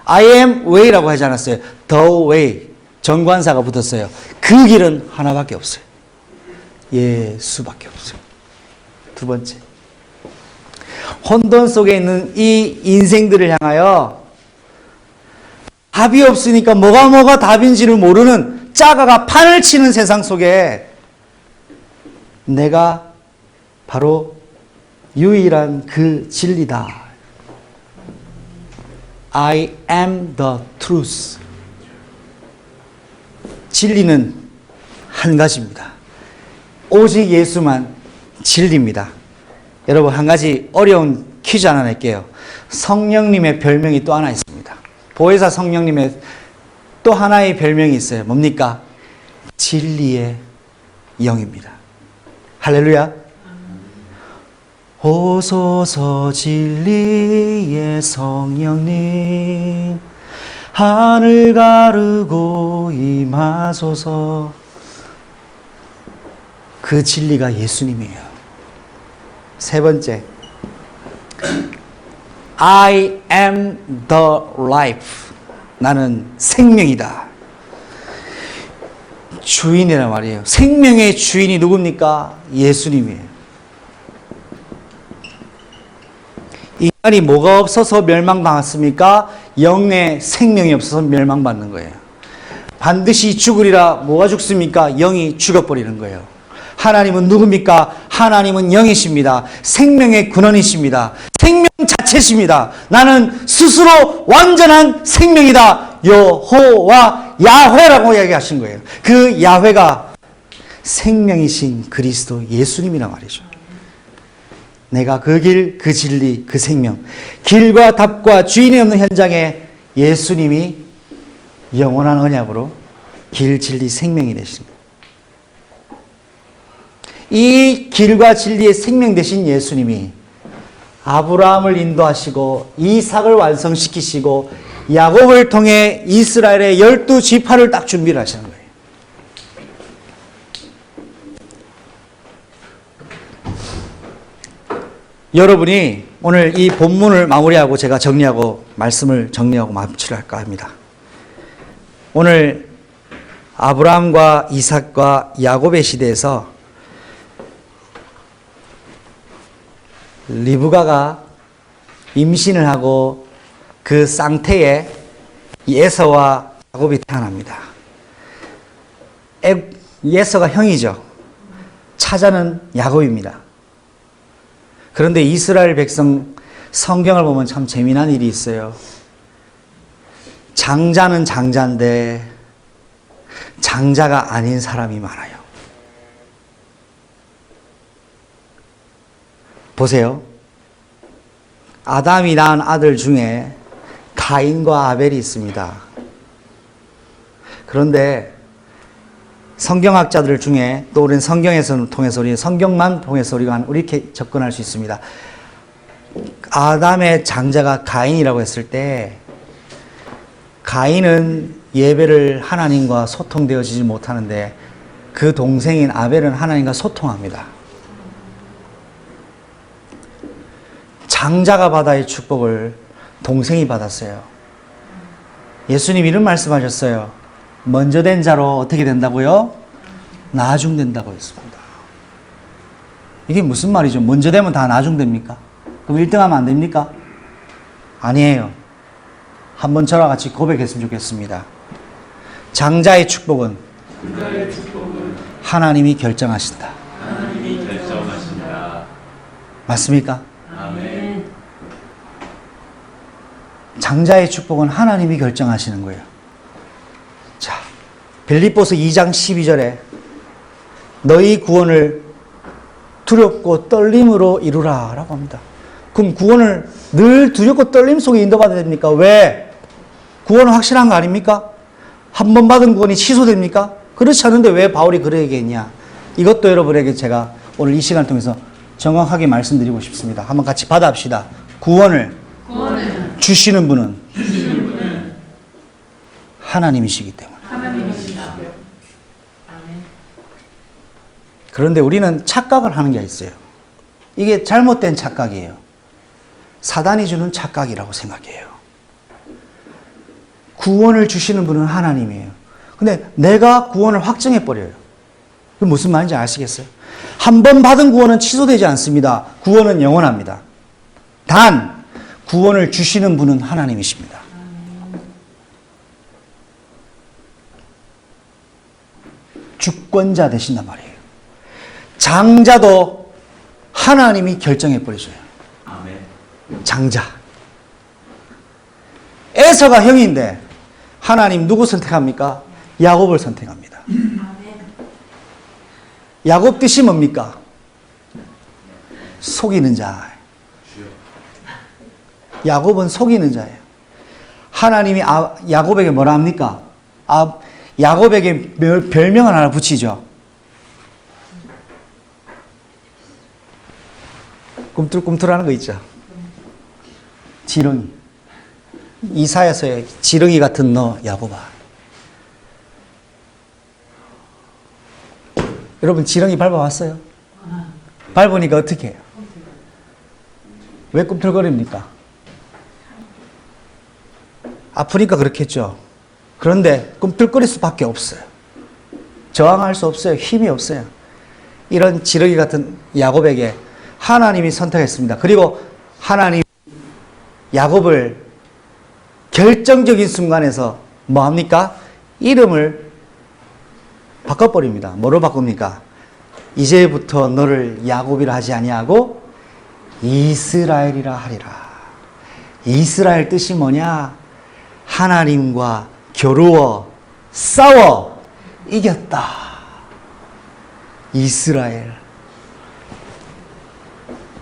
I am way라고 하지 않았어요. The way. 정관사가 붙었어요. 그 길은 하나밖에 없어요. 예수밖에 없어요. 두 번째. 혼돈 속에 있는 이 인생들을 향하여 답이 없으니까 뭐가 답인지를 모르는 짜가가 판을 치는 세상 속에 내가 바로 유일한 그 진리다. I am the truth. 진리는 한 가지입니다. 오직 예수만 진리입니다. 여러분, 한 가지 어려운 퀴즈 하나 낼게요. 성령님의 별명이 또 하나 있습니다. 보혜사 성령님의 또 하나의 별명이 있어요. 뭡니까? 진리의 영입니다. 할렐루야. 오소서 진리의 성령님, 하늘 가르고 임하소서. 그 진리가 예수님이에요. 세 번째, I am the life. 나는 생명이다. 주인이란 말이에요. 생명의 주인이 누굽니까? 예수님이에요. 인간이 뭐가 없어서 멸망당했습니까? 영의 생명이 없어서 멸망받는 거예요. 반드시 죽으리라. 뭐가 죽습니까? 영이 죽어버리는 거예요. 하나님은 누굽니까? 하나님은 영이십니다. 생명의 근원이십니다. 생명 자체십니다. 나는 스스로 완전한 생명이다. 여호와 야훼라고 이야기하신 거예요. 그 야훼가 생명이신 그리스도 예수님이란 말이죠. 내가 그 길, 그 진리, 그 생명, 길과 답과 주인이 없는 현장에 예수님이 영원한 언약으로 길, 진리, 생명이 되십니다. 이 길과 진리의 생명 되신 예수님이 아브라함을 인도하시고 이삭을 완성시키시고 야곱을 통해 이스라엘의 12지파를 딱 준비를 하시는 거예요. 여러분이 오늘 이 본문을 마무리하고 제가 정리하고 말씀을 정리하고 마무리를 할까 합니다. 오늘 아브라함과 이삭과 야곱의 시대에서 리브가가 임신을 하고 그 쌍태에 에서와 야곱이 태어납니다. 에서가 형이죠. 차자는 야곱입니다. 그런데 이스라엘 백성 성경을 보면 참 재미난 일이 있어요. 장자는 장자인데 장자가 아닌 사람이 많아요. 보세요. 아담이 낳은 아들 중에 가인과 아벨이 있습니다. 그런데 성경학자들 중에 또 우리는 성경에서 통해서 우리 성경만 통해서 우리가 이렇게 접근할 수 있습니다. 아담의 장자가 가인이라고 했을 때 가인은 예배를 하나님과 소통되어지지 못하는데 그 동생인 아벨은 하나님과 소통합니다. 장자가 받아야 축복을 동생이 받았어요. 예수님 이런 말씀하셨어요. 먼저 된 자로 어떻게 된다고요? 나중된다고 했습니다. 이게 무슨 말이죠? 먼저 되면 다 나중됩니까? 그럼 1등하면 안 됩니까? 아니에요. 한번 저와 같이 고백했으면 좋겠습니다. 장자의 축복은 하나님이 결정하신다. 하나님이 결정하신다. 맞습니까? 아멘. 장자의 축복은 하나님이 결정하시는 거예요. 자, 빌립보서 2장 12절에 너희 구원을 두렵고 떨림으로 이루라 라고 합니다. 그럼 구원을 늘 두렵고 떨림 속에 인도받아야 됩니까? 왜? 구원은 확실한 거 아닙니까? 한 번 받은 구원이 취소됩니까? 그렇지 않은데 왜 바울이 그래 얘기했냐? 이것도 여러분에게 제가 오늘 이 시간을 통해서 정확하게 말씀드리고 싶습니다. 한번 같이 받아합시다. 구원을 주시는 분은 하나님이시기 때문에. 그런데 우리는 착각을 하는 게 있어요. 이게 잘못된 착각이에요. 사단이 주는 착각이라고 생각해요. 구원을 주시는 분은 하나님이에요. 근데 내가 구원을 확정해버려요. 그 무슨 말인지 아시겠어요? 한 번 받은 구원은 취소되지 않습니다. 구원은 영원합니다. 단, 구원을 주시는 분은 하나님이십니다. 주권자 되신단 말이에요. 장자도 하나님이 결정해버리셔요. 아멘. 장자. 에서가 형인데 하나님 누구 선택합니까? 야곱을 선택합니다. 야곱 뜻이 뭡니까? 속이는 자. 야곱은 속이는 자예요. 하나님이 야곱에게 뭐라 합니까? 야곱에게 별명을 하나 붙이죠. 꿈틀꿈틀하는 거 있죠. 지렁이. 이사야서의 지렁이 같은 너 야곱아. 여러분 지렁이 밟아봤어요? 밟으니까 어떻게 해요? 왜 꿈틀거립니까? 아프니까 그렇겠죠. 그런데 꿈틀거릴 수밖에 없어요. 저항할 수 없어요. 힘이 없어요. 이런 지렁이 같은 야곱에게 하나님이 선택했습니다. 그리고 하나님 야곱을 결정적인 순간에서 뭐합니까? 이름을 바꿔버립니다. 뭐로 바꿉니까? 이제부터 너를 야곱이라 하지 아니하고 이스라엘이라 하리라. 이스라엘 뜻이 뭐냐? 하나님과 겨루어 싸워 이겼다. 이스라엘.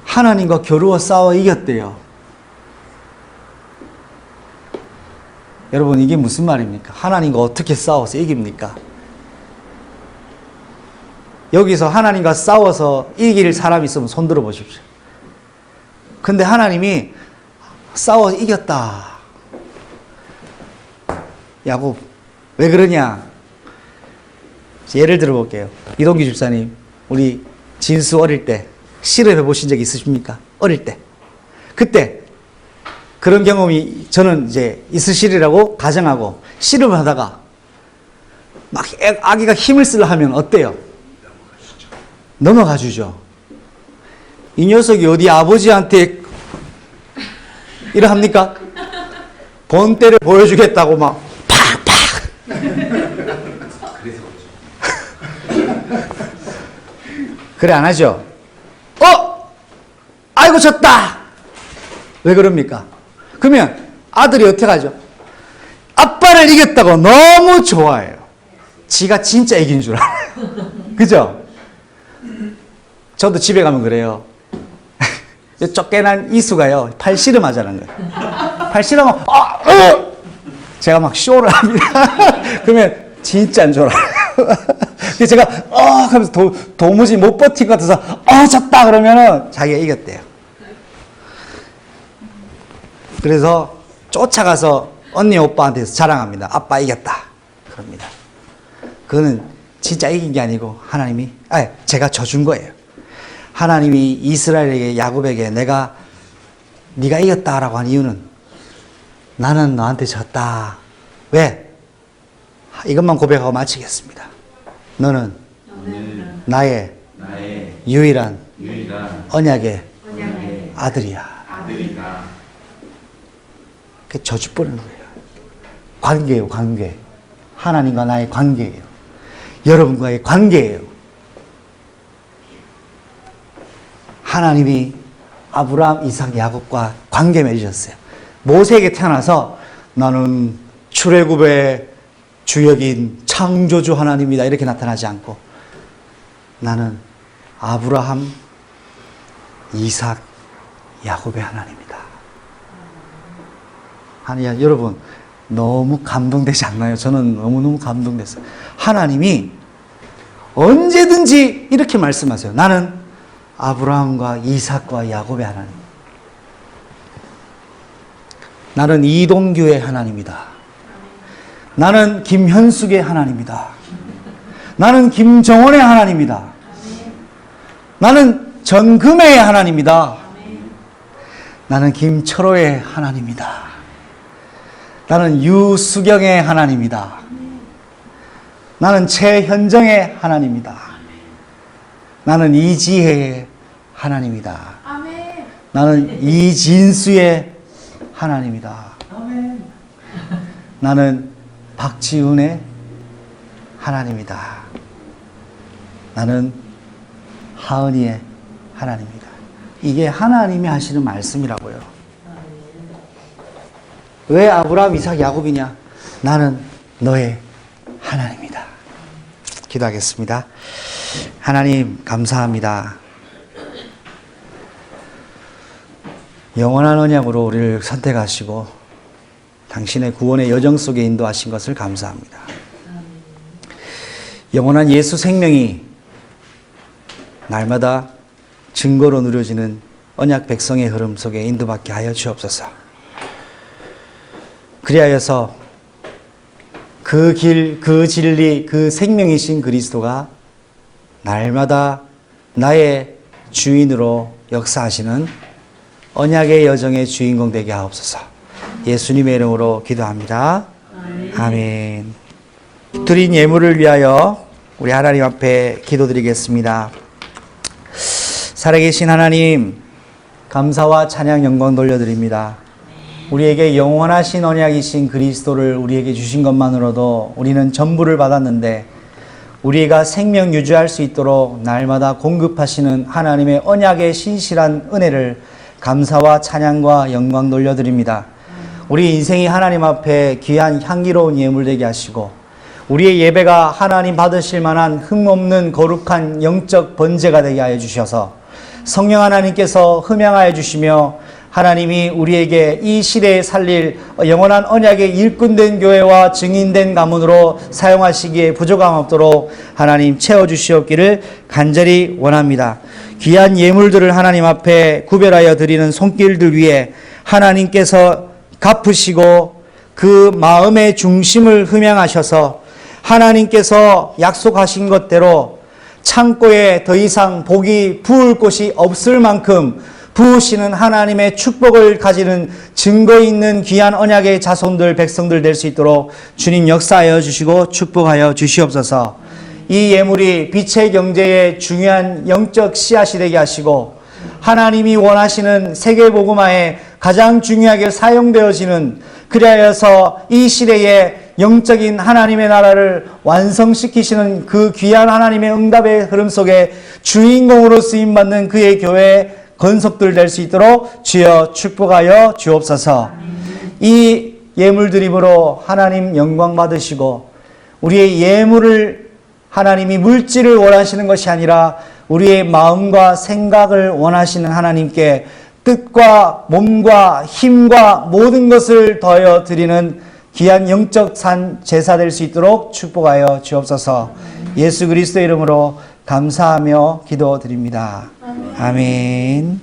하나님과 겨루어 싸워 이겼대요. 여러분 이게 무슨 말입니까? 하나님과 어떻게 싸워서 이깁니까? 여기서 하나님과 싸워서 이길 사람이 있으면 손 들어 보십시오. 근데 하나님이 싸워 이겼다. 야곱 왜 그러냐? 예를 들어 볼게요. 이동규 집사님, 우리 진수 어릴 때 실험해 보신 적 있으십니까? 어릴 때. 그때 그런 경험이 저는 이제 있으시리라고 가정하고 실험을 하다가 막 아기가 힘을 쓰려 하면 어때요? 넘어가 주죠. 이 녀석이 어디 아버지한테 이러 합니까? 본때를 보여주겠다고 막 그래 안 하죠? 아이고 졌다! 왜 그럽니까? 그러면 아들이 어떻게 하죠? 아빠를 이겼다고 너무 좋아해요. 지가 진짜 이긴 줄 알아요. 그죠? 저도 집에 가면 그래요. 쫓겨난 이수가요, 팔씨름 하자는 거예요. 팔씨름하면, 제가 막 쇼를 합니다. 그러면 진짜 안 좋아요. 그래서 제가, 하면서 도무지 못 버틴 것 같아서, 졌다! 그러면은 자기가 이겼대요. 그래서 쫓아가서 언니 오빠한테서 자랑합니다. 아빠 이겼다. 그럽니다. 그거는 진짜 이긴 게 아니고 하나님이, 제가 져준 거예요. 하나님이 이스라엘에게, 야곱에게 네가 이겼다라고 한 이유는 나는 너한테 졌다. 왜? 이것만 고백하고 마치겠습니다. 너는 나의 유일한 언약의 아들이야. 그 저주버리는 거예요. 관계예요, 관계. 하나님과 나의 관계예요. 여러분과의 관계예요. 하나님이 아브라함, 이삭, 야곱과 관계 맺으셨어요. 모세에게 태어나서 나는 출애굽의 주역인 창조주 하나님이다 이렇게 나타나지 않고 나는 아브라함, 이삭, 야곱의 하나님이다. 아니야, 여러분 너무 감동되지 않나요? 저는 너무너무 감동됐어요. 하나님이 언제든지 이렇게 말씀하세요. 나는 아브라함과 이삭과 야곱의 하나님. 나는 이동규의 하나님이다. 나는 김현숙의 하나님이다. 나는 김정원의 하나님이다. 나는 전금의 하나님이다. 나는 김철호의 하나님이다. 나는 유수경의 하나님이다. 나는 최현정의 하나님이다. 나는 이지혜의 하나님이다. 아멘. 나는 이진수의 하나님이다. 아멘. 나는 박지훈의 하나님이다. 나는 하은이의 하나님이다. 이게 하나님이 하시는 말씀이라고요. 왜 아브라함, 이삭, 야곱이냐? 나는 너의 하나님이다. 기도하겠습니다. 하나님 감사합니다. 영원한 언약으로 우리를 선택하시고 당신의 구원의 여정 속에 인도하신 것을 감사합니다. 영원한 예수 생명이 날마다 증거로 누려지는 언약 백성의 흐름 속에 인도받게 하여 주옵소서. 그리하여서 그 길, 그 진리, 그 생명이신 그리스도가 날마다 나의 주인으로 역사하시는 언약의 여정의 주인공 되게 하옵소서. 예수님의 이름으로 기도합니다. 아멘. 드린 예물을 위하여 우리 하나님 앞에 기도드리겠습니다. 살아계신 하나님, 감사와 찬양 영광 돌려드립니다. 우리에게 영원하신 언약이신 그리스도를 우리에게 주신 것만으로도 우리는 전부를 받았는데, 우리가 생명 유지할 수 있도록 날마다 공급하시는 하나님의 언약의 신실한 은혜를 감사와 찬양과 영광 돌려드립니다. 우리 인생이 하나님 앞에 귀한 향기로운 예물 되게 하시고, 우리의 예배가 하나님 받으실 만한 흠없는 거룩한 영적 번제가 되게 하여 주셔서 성령 하나님께서 흠양하여 주시며, 하나님이 우리에게 이 시대에 살릴 영원한 언약의 일꾼된 교회와 증인된 가문으로 사용하시기에 부족함 없도록 하나님 채워주시옵기를 간절히 원합니다. 귀한 예물들을 하나님 앞에 구별하여 드리는 손길들 위에 하나님께서 갚으시고 그 마음의 중심을 흠양하셔서 하나님께서 약속하신 것대로 창고에 더 이상 복이 부을 곳이 없을 만큼 부으시는 하나님의 축복을 가지는 증거 있는 귀한 언약의 자손들, 백성들 될 수 있도록 주님 역사하여 주시고 축복하여 주시옵소서. 이 예물이 빛의 경제의 중요한 영적 씨앗이 되게 하시고, 하나님이 원하시는 세계복음화에 가장 중요하게 사용되어지는, 그리하여서 이 시대에 영적인 하나님의 나라를 완성시키시는 그 귀한 하나님의 응답의 흐름 속에 주인공으로 쓰임받는 그의 교회 건속들 될 수 있도록 주여 축복하여 주옵소서. 이 예물 드림으로 하나님 영광 받으시고, 우리의 예물을 하나님이 물질을 원하시는 것이 아니라 우리의 마음과 생각을 원하시는 하나님께 뜻과 몸과 힘과 모든 것을 더하여 드리는 귀한 영적 산 제사 될 수 있도록 축복하여 주옵소서. 예수 그리스도 이름으로 감사하며 기도드립니다. 아멘.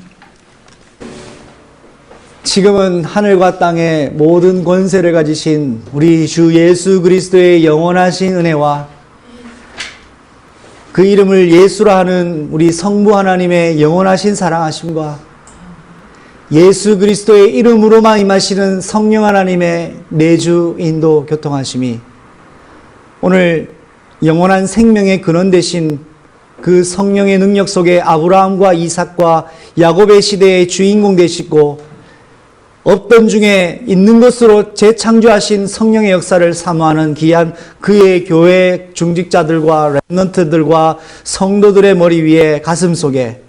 지금은 하늘과 땅의 모든 권세를 가지신 우리 주 예수 그리스도의 영원하신 은혜와 그 이름을 예수라 하는 우리 성부 하나님의 영원하신 사랑하심과 예수 그리스도의 이름으로만 임하시는 성령 하나님의 내주 인도 교통하심이 오늘 영원한 생명의 근원 되신 그 성령의 능력 속에 아브라함과 이삭과 야곱의 시대의 주인공 되시고, 없던 중에 있는 것으로 재창조하신 성령의 역사를 사모하는 귀한 그의 교회 중직자들과 렘넌트들과 성도들의 머리 위에 가슴 속에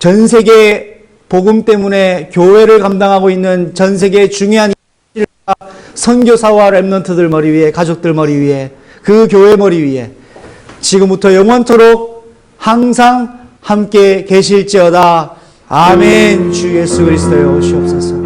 전 세계 복음 때문에 교회를 감당하고 있는 전 세계 중요한 선교사와 렘넌트들 머리 위에, 가족들 머리 위에, 그 교회 머리 위에 지금부터 영원토록 항상 함께 계실지어다. 아멘. 주 예수 그리스도여 오시옵소서.